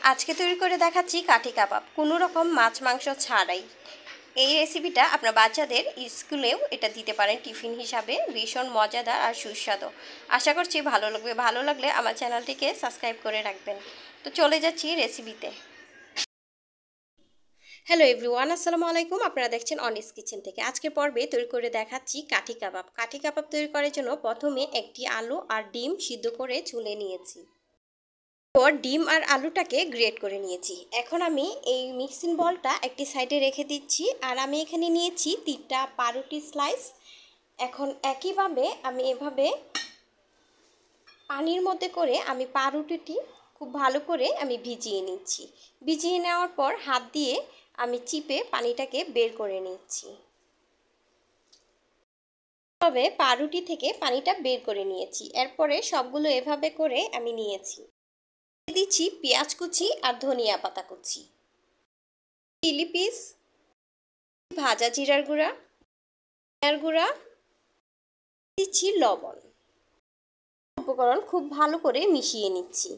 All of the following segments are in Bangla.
আজকে তৈরি করে দেখাচ্ছি কাঠি কাবাব, কোনো রকম মাছ মাংস ছাড়াই। এই রেসিপিটা আপনার বাচ্চাদের স্কুলেও এটা দিতে পারেন টিফিন হিসাবে, ভীষণ মজাদার আর সুস্বাদু। আশা করছি ভালো লাগবে। ভালো লাগলে আমার চ্যানেলটিকে সাবস্ক্রাইব করে রাখবেন। তো চলে যাচ্ছি রেসিপিতে। হ্যালো এভরিওয়ান, আসসালামু আলাইকুম। আপনারা দেখছেন অনিস কিচেন থেকে। আজকের পর্বে তৈরি করে দেখাচ্ছি কাঠি কাবাব। কাঠি কাবাব তৈরি করার জন্য প্রথমে একটি আলু আর ডিম সিদ্ধ করে চুলে নিয়েছি। ডিম আর আলুটাকে গ্রেট করে নিয়েছি। এখন আমি এই মিক্সিং বলটা একটি সাইডে রেখে দিচ্ছি। আর আমি এখানে নিয়েছি 3টা পাউরুটি স্লাইস। এখন একইভাবে আমি এভাবে পানির মধ্যে করে আমি পাউরুটিটি খুব ভালো করে আমি ভিজিয়ে নিচ্ছি। ভিজিয়ে নেওয়ার পর হাত দিয়ে আমি চিপে পানিটাকে বের করে নিচ্ছি। তবে পাউরুটি থেকে পানিটা বের করে নিয়েছি। এরপরে সবগুলো এভাবে করে আমি নিয়েছি। দিচ্ছি পেঁয়াজ কুচি আর ধনিয়া পাতা কুচি, চিলি পিস, ভাজা জিরার গুঁড়া, গুঁড়া, দিচ্ছি লবণ। উপকরণ খুব ভালো করে মিশিয়ে নিচ্ছি।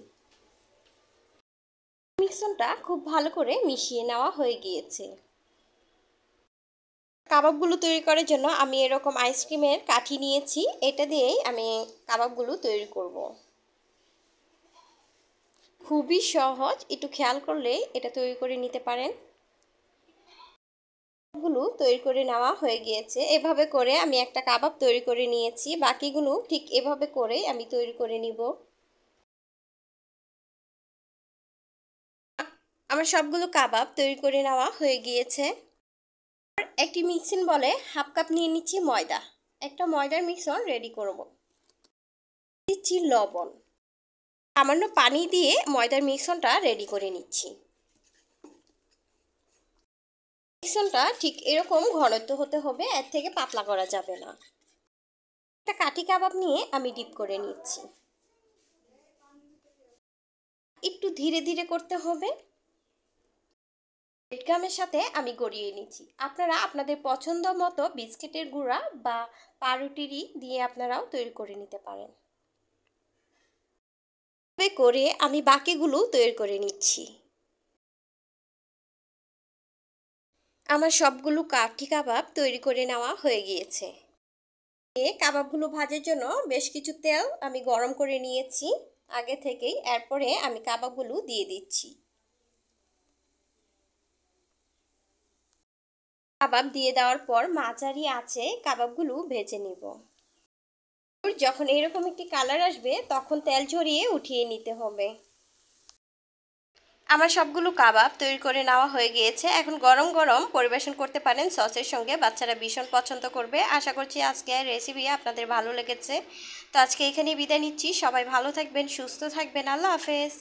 মিশ্রণটা খুব ভালো করে মিশিয়ে নেওয়া হয়ে গিয়েছে। কাবাবগুলো তৈরি করার জন্য আমি এরকম আইসক্রিমের কাঠি নিয়েছি। এটা দিয়েই আমি কাবাবগুলো তৈরি করব। খুবই সহজ, একটু খেয়াল করলে এটা তৈরি করে নিতে পারেন। গুলো তৈরি করে নেওয়া হয়ে গিয়েছে। এভাবে করে আমি একটা কাবাব তৈরি করে নিয়েছি। বাকিগুলো ঠিক এভাবে করে আমি তৈরি করে নিব। আমার সবগুলো কাবাব তৈরি করে নেওয়া হয়ে গিয়েছে। একটি মিক্সিং বলে হাফ কাপ নিয়ে নিচ্ছি ময়দা। একটা ময়দার মিশ্রণ রেডি করব। দিচ্ছি লবণ, সামান্য পানি দিয়ে ময়দার মিশ্রণটা রেডি করে নিচ্ছি। মিশ্রণটা ঠিক এরকম ঘনত্ব হতে হবে, এর থেকে পাতলা করা যাবে না। একটা কাঠি কাবাব নিয়ে আমি ডিপ করে নিচ্ছি। একটু ধীরে ধীরে করতে হবে। ব্রেড গামের সাথে আমি গড়িয়ে নিচ্ছি। আপনারা আপনাদের পছন্দ মতো বিস্কিটের গুঁড়া বা পাউরুটি দিয়ে আপনারাও তৈরি করে নিতে পারেন। এভাবে করে আমি বাকিগুলো তৈরি করে নিচ্ছি। আমার সবগুলো কাঠি কাবাব তৈরি করে নেওয়া হয়ে গিয়েছে। এই কাবাবগুলো ভাজার জন্য বেশ কিছু তেল আমি গরম করে নিয়েছি আগে থেকেই। এরপরে আমি কাবাবগুলো দিয়ে দিচ্ছি। কাবাব দিয়ে দেওয়ার পর মাঝারি আঁচে কাবাবগুলো ভেজে নিব। যখন এরকম একটি কালার আসবে তখন তেল ঝরিয়ে উঠিয়ে নিতে হবে। আমার সবগুলো কাবাব তৈরি করে নেওয়া হয়ে গিয়েছে। এখন গরম গরম পরিবেশন করতে পারেন সসের সঙ্গে। বাচ্চারা ভীষণ পছন্দ করবে। আশা করছি আজকের রেসিপি আপনাদের ভালো লেগেছে। তো আজকে এখানেই বিদায় নিচ্ছি। সবাই ভালো থাকবেন, সুস্থ থাকবেন। আল্লাহ হাফেজ।